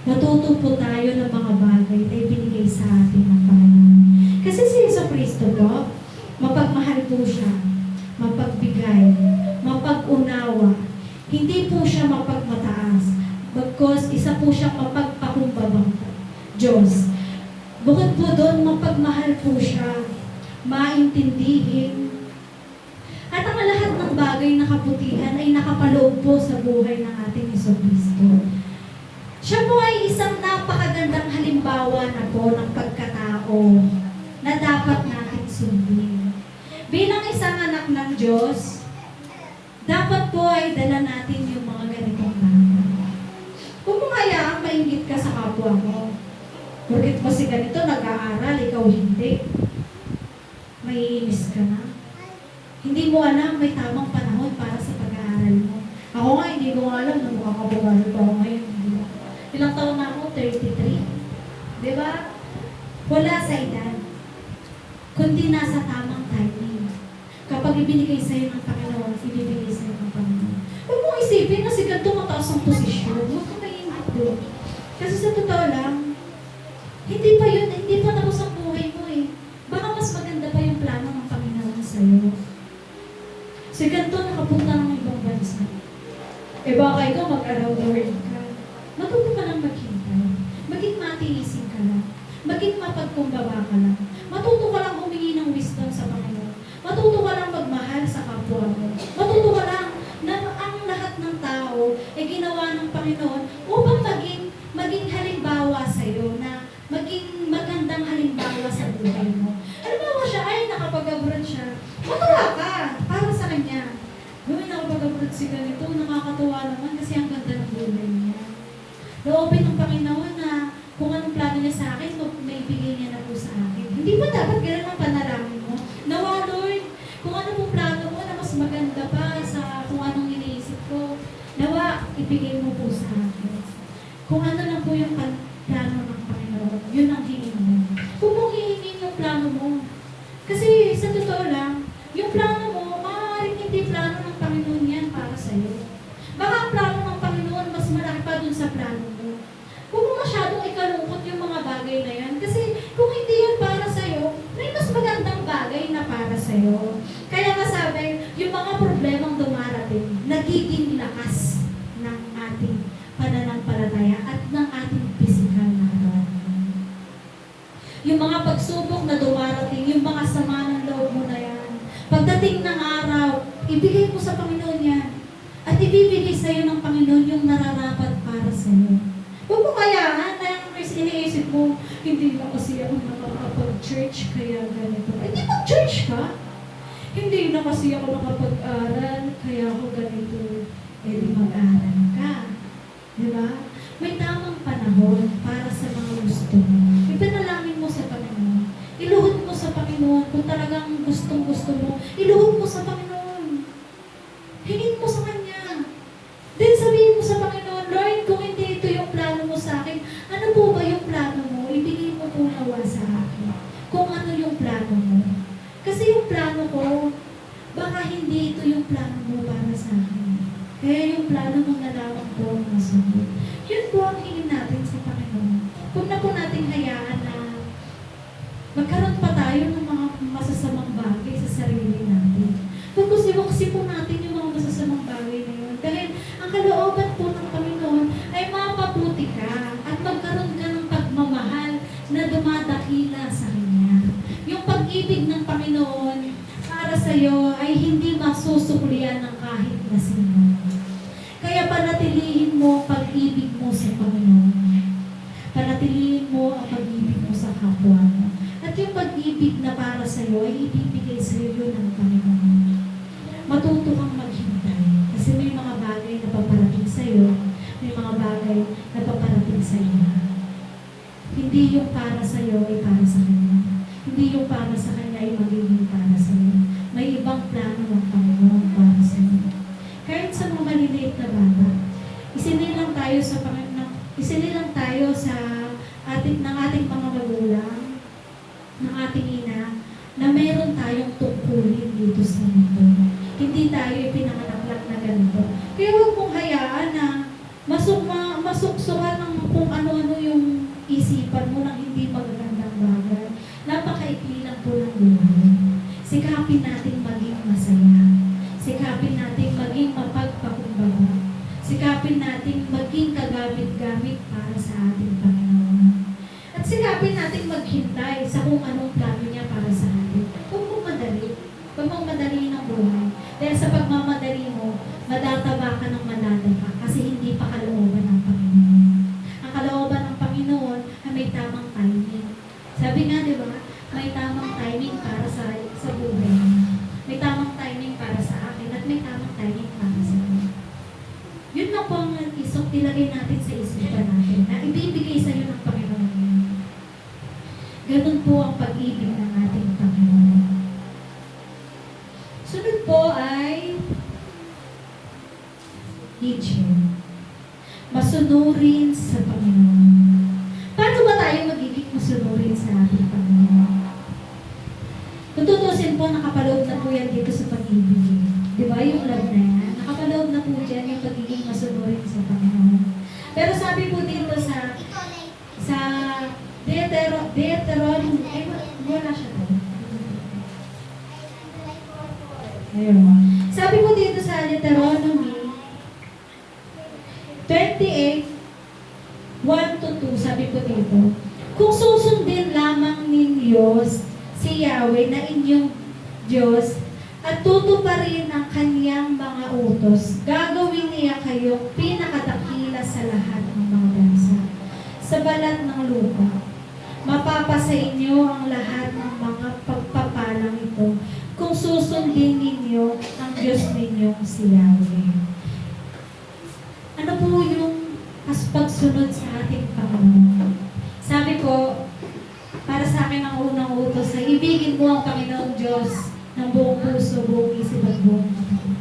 Matuto po tayo ng mga bagay na ibinigay sa atin ng Panginoon. Kasi si Jesucristo po, mapagmahal po siya, mapagbigay, mapagunawa. Hindi po siya mapagmataas, bagkus isa po siyang mapagpakumbabang Diyos. Bukod po doon, mapagmahal po siya, maintindihin. At ang lahat ng bagay na kabutihan ay nakapaloob po sa buhay ng ating Jesucristo. Siya po ay isang napakagandang halimbawa na po ng pagkatao na dapat natin sundin. Bilang isang anak ng Diyos, dapat po ay dala natin yung mga ganitong bagay. Kung mo hayaang mainggit ka sa kapwa mo, bakit mo si ganito nag-aaral, ikaw hindi? Maiinis ka na. Hindi mo alam, may tamang panahon para sa pag-aaral mo. Ako nga, hindi ko alam na makakabugalo pa ako ngayon. Ilang taon na ako? 33. Diba? Wala sa edad. Kundi nasa tamang timing. Kapag ibinigay sa'yo ng Panginoon, ibibigay sa'yo ng Panginoon. Huwag mong isipin na si ganito mataas ang posisyon. Huwag kang naiingat doon. Kasi sa totoo lang, hindi pa tapos ang buhay mo eh. Baka mas maganda pa yung plano ng Panginoon sa'yo. Si ganito nakapunta ng ibang bansa. Eh baka ikaw mag-around the world ka. Matuto ka lang maghintay. Maging matiisin ka lang. Maging mapagkumbaba ka lang. Matuto ka lang humingi ng wisdom sa Panginoon. Matuto ka lang magmahal sa kapwa mo. Matuto ka lang na ang lahat ng tao ay ginawa ng Panginoon upang maging halimbawa sa iyo, na maging magandang halimbawa sa buhay mo. Halimbawa siya, ay nakapag-abroad siya. Matuwa ka para sa kanya. Gawin nakapag-abroad si ganito, nakakatuwa naman kasi ang ganda ng buhay niya. Loobin ng Panginoon na kung anong plano niya sa akin, may bigay niya na po sa akin. Hindi ba dapat ganun ang panalangin mo? Nawa, Lord, kung ano pong plano mo na mas maganda pa sa kung anong iniisip ko, nawa, ibigay mo po sa akin. Kung bagay na yan. Kasi kung hindi yan para sa'yo, may mas magandang bagay na para sa'yo. Kaya nga sabi, yung mga problemang dumarating, nagiging lakas ng ating pananampalataya at ng ating physical na katawan. Yung mga pagsubok na dumarating, yung mga sama ng loob mo na yan, pagdating ng araw, ibigay mo sa Panginoon yan. At ibibigay sa iyo ng Panginoon yung nararapat para sa iyo. Huwag mo kayaan na yung iniisip mo, hindi na kasi ako nakakapag-church, kaya ganito. Hindi mag-church ka. Hindi na kasi ako nakapag-aral, kaya ako ganito. Eh di mag-aral ka. Di ba? May tamang panahon para sa mga gusto mo. Ipanalangin mo sa Panginoon. Iluhod mo sa Panginoon kung talagang gustong-gusto mo. Iluhod mo sa Panginoon. Hingin mo sa Kanya. Then sabihin mo sa Panginoon, Lord, kung hindi ito yung plano mo sa akin, ano po ba yung plano mo? Ibigay mo po nawa sa akin. Kung ano yung plano mo. Kasi yung plano ko, baka hindi ito yung plano mo para sa akin. Kaya yung plano mo na lamang po ang masunod. Yun po ang hingin natin sa Panginoon. Huwag na po natin hayaan na magkaroon pa tayo ng mga masasamang bagay sa sarili natin. Pagkusiwaksi po natin yung mga masasamang bagay na yun. Dahil ang kalooban po ng Panginoon ay mapabuti ka at magkaroon ka ng pagmamahal na dumadakila sa Kanya. Yung pag-ibig ng Panginoon para sa iyo ay hindi masusuklian ng kahit na sino. Kaya panatilihin mo ang pag-ibig mo sa Panginoon. Panatilihin mo ang pag-ibig mo sa kapwa mo. At yung pag-ibig na para sa iyo ay ibibigay sa iyo yun ng Panginoon. Matuto kang maghintay. Kasi may mga bagay na paparating sa iyo, may mga bagay na paparating sa iyo. Hindi yung para sa iyo ay para sa Kanya. Hindi yung para sa Kanya ay magiging para sa iyo. May ibang plano ng Panginoon para sa iyo. Kahit sa mga maliliit na bata, isinilang tayo sa Panginoon, isinilang tayo sa ng ating mga magulang, ng ating ina, na meron tayong tungkulin dito sa mundo. Hindi tayo ipinanganak na ganito. Kaya huwag mong hayaan na masuksuhan ng kung ano-ano yung isipan mo ng hindi magagandang bagay. Napakaikli lang po ng buhay. Sikapin natin maging masaya. Sikapin natin maging mapagpakumbaba. Sikapin natin maging kagamit-gamit para sa ating Panginoon. At sikapin natin maghintay sa kung anong plano niya para sa atin. Huwag mong madali. Huwag mong madali ng buhay. Dahil sa pagmamadali mo, madataba ka ng madataba kasi hindi pa kalooban ng Panginoon. Ang kalooban ng Panginoon ay may tamang timing. Sabi nga, di ba? May tamang timing para sa buhay. May tamang timing para sa akin at may tamang timing para sa akin. Yun na po ang ilagay natin sa isipan natin na ibibigay sa iyo ng Panginoon. Ganun po ang pag-ibig ng ating Panginoon. Sunod po ay teaching. Masunurin sa Panginoon. Paano ba tayo magiging masunurin sa ating Panginoon? Kung tutusin po, nakapaloob na po yan dito sa pag-ibig. Di ba yung love na yan? Nakapaloob na po dyan yung pagiging masunurin sa Panginoon. Pero sabi po dito sa Deuteronomy, wala siya tayo. Ayun. Sabi po dito sa Deuteronomy 28, 1-2, sabi po dito, kung susundin lamang ninyo si Yahweh na inyong Diyos at tutuparin ang kanyang mga utos, gagawin niya kayong pinakadakila sa lahat ng mga bansa, sa balat ng lupa. Mapapasa inyo ang lahat ng mga pagpapalang ito kung susundin ninyo ang Diyos ninyong si Yahweh. Ano po yung pagsunod sa ating Panginoon? Sabi ko, para sa akin ang unang utos ay ibigin mo ang Panginoong Diyos ng buong puso, buong isip at buong katawan.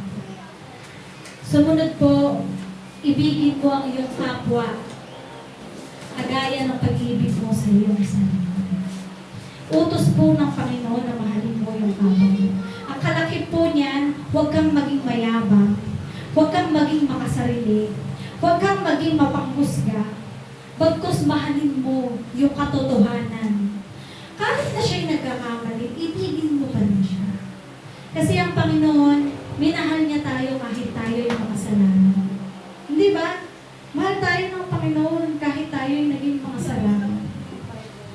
Sumunod po, ibigin mo ang iyong kapwa, kagaya ng pag-ibig mo sa iyong sarili. Utos po ng Panginoon na mahalin mo yung kapwa mo. Ang kalakip po niyan, huwag kang maging mayabang, huwag kang maging makasarili, huwag kang maging mapanghusga. Bagkus mahalin mo yung katotohanan. Kahit na siya'y nagkakamali, ibigin mo pa rin siya. Kasi ang Panginoon, minahal niya tayo kahit tayo yung makasalanan. Hindi ba? Mahal tayo ng Panginoon kahit tayo yung naging makasalanan.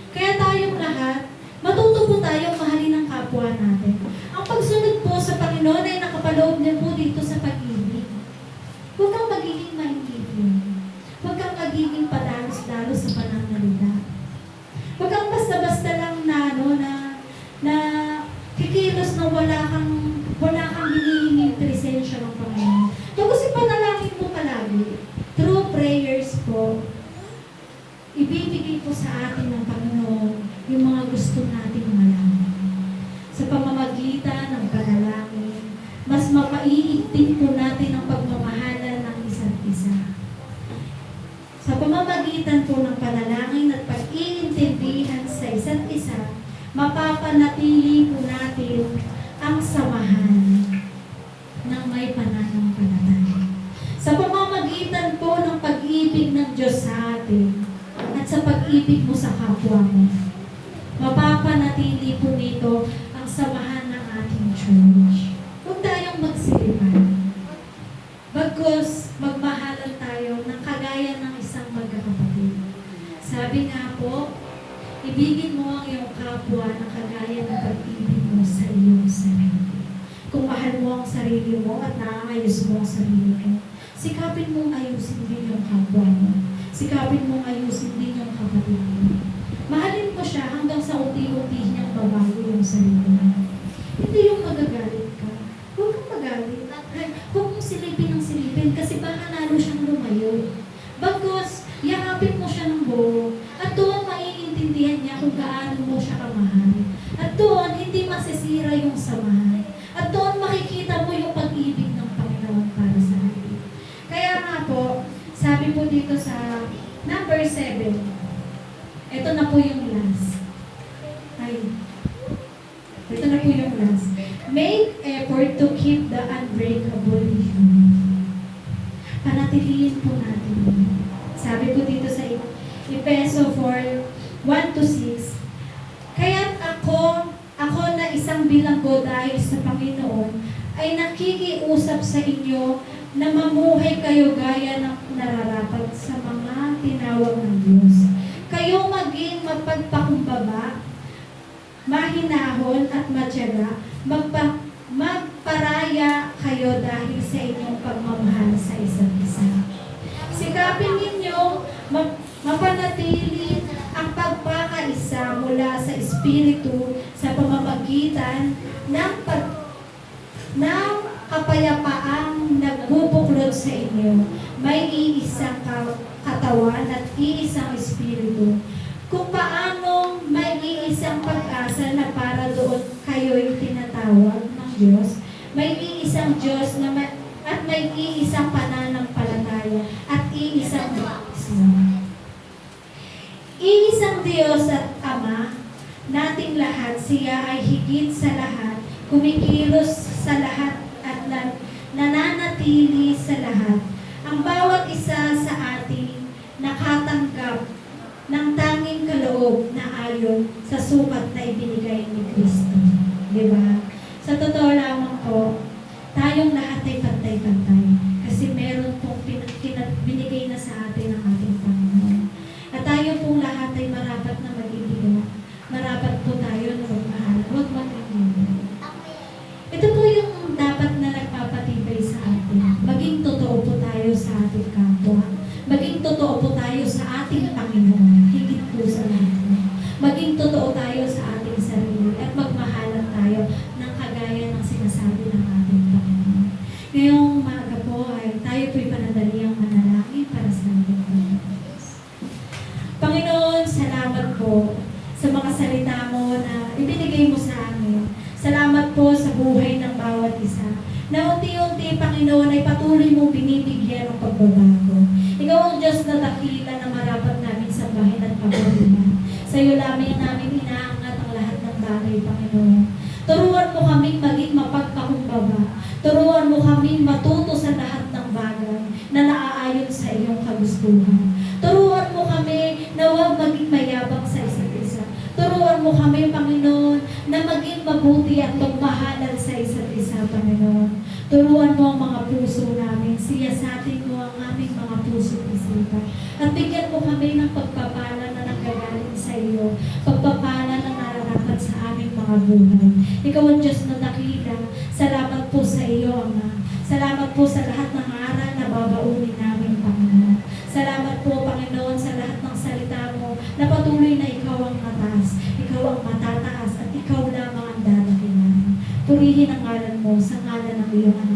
Kaya tayong lahat, matuto po tayong mahalin ang kapwa natin. Ang pagsunod po sa Panginoon ay nakapaloob din po dito sa pag-ibig. Huwag kang magiging maingipin. Huwag kang magiging padalos-dalos sa pananalita. Huwag kang basta-basta lang na kikilos na wala kang hinihinging presensya ng Panginoon. Tapos ipanalangin mo palagi. Through prayers po, ibibigay po sa atin ng Panginoon yung mga gusto nating malaman. Sa pamamagitan ng panalangin, mas mapaiigting po natin ang pagmamahalan ng isa't isa. Sa pamamagitan po ng panalangin at pag-iintindihan sa isa't isa, mapapanatili po natin ang samahan ng may pananampalataya. Sa pamamagitan po ng pag-ibig ng Diyos sa atin at sa pag-ibig mo sa kapwa mo, mapapanatili po nito ang samahan ng ating church. Huwag tayong magsilipan. Bagkus, magmahalan tayo ng kagaya ng isang magkakapatid. Sabi nga po, ibigin mo ang iyong kapwa na kagaya ng pag-ibig mo sa iyong sarili. Kung mahal mo ang sarili mo at naayos mo ang sarili mo, sikapin mong ayusin din yung kapwa mo. Sikapin mong ayusin din yung kapatid mo. Mahalin mo siya hanggang sa unti-unti niyang babago yung sarili mo. Hindi yung magagalit ka. Huwag kang magalit. Huwag mong silipin ng silipin kasi baka lalo siyang lumayo. Bagkus, yakapin mo siya ng buo at doon maiintindihan niya kung gaano mo siya kamahal. At doon, hindi masisira yung samahan. At doon makikita mo yung pag-ibig ng Panginoon para sa atin. Kaya nga po, sabi po dito sa number 7, ito na po yung last. Ito na po yung last. Make effort to keep the unbreakable unity. Panatiliin po natin. Sabi po dito sa Efeso 4:1-6, kaya't ako na isang bilanggo dahil sa Panginoon, ay nakikiusap sa inyo na mamuhay kayo gaya ng nararapat sa mga tinawag ng Diyos. Kayo maging mapagpakumbaba, mahinahon at matyaga, magparaya kayo dahil sa inyong pagmamahal sa isa't isa. Sikapin ninyo mapanatili ang pagpakaisa mula sa Espiritu sa pamamagitan ng kapayapaang nagbubuklod sa inyo. May iisang katawan at iisang Espiritu. Kung paanong may iisang pag-asa na para doon kayo'y tinatawag ng Diyos, may iisang Diyos na at may iisang pananampalataya at iisang baptismo. Iisang Diyos at Ama nating lahat, siya ay higit sa lahat, kumikilos sa lahat at nananatili sa lahat. Ang bawat isa sa ating nakatanggap ng tanging kaloob na ayon sa sukat na ibinigay ni Kristo. Di ba? Sa totoo lamang po, tayong lahat ay pantay-pantay. Kasi meron pong binigay na sa atin ang ating Panginoon. At tayo pong lahat ay marapat na mag-ibigan. Marapat po tayo na magmahal. Huwag mag-ibig. Ito po yung dapat na nagpapatibay sa atin. Maging totoo po tayo sa ating kapwa. Maging totoo po tayo sa ating Panginoon. Higit po sa lahat. Maging totoo tayo sa ating sarili at magmahalan tayo ng kagaya ng sinasabi ng ating Panginoon. Ngayong umaga po ay tayo po'y panadaliang manalangin para sa ating Panginoon. Panginoon, salamat po sa mga salita mo na ibinigay mo sa amin. Salamat po sa buhay ng bawat isa. Na unti-unti, Panginoon, ay patuloy mong binibigyan ng pagbabago. Ikaw ang Diyos na dakila na marapat namin sambahin at pagpapalitan. Sa iyo lamang namin inaangat ang lahat ng bagay, Panginoon. Turuan mo kaming maging mapagpakumbaba. Turuan mo kaming matuto sa lahat ng bagay na naaayon sa iyong kagustuhan. Turuan mo kami mo kami, Panginoon, na maging mabuti at magmahalan sa isa't isa, Panginoon. Turuan mo ang mga puso namin. Siyasatin mo ang aming mga puso at isipan. At bigyan mo kami ng pagpapala na nanggagaling sa iyo. Pagpapala na nararapat sa aming mga buhay. Ikaw ang Diyos na dakila. Salamat po sa iyo, Ama. Salamat po sa lahat ng aral na babaunin namin, Panginoon. Salamat po, Panginoon, sa lahat ng salita mo na patuloy na ikaw ang mataas, ikaw ang matataas, at ikaw lamang ang dadakilan. Purihin ang ngalan mo sa ngalan ng iyong anak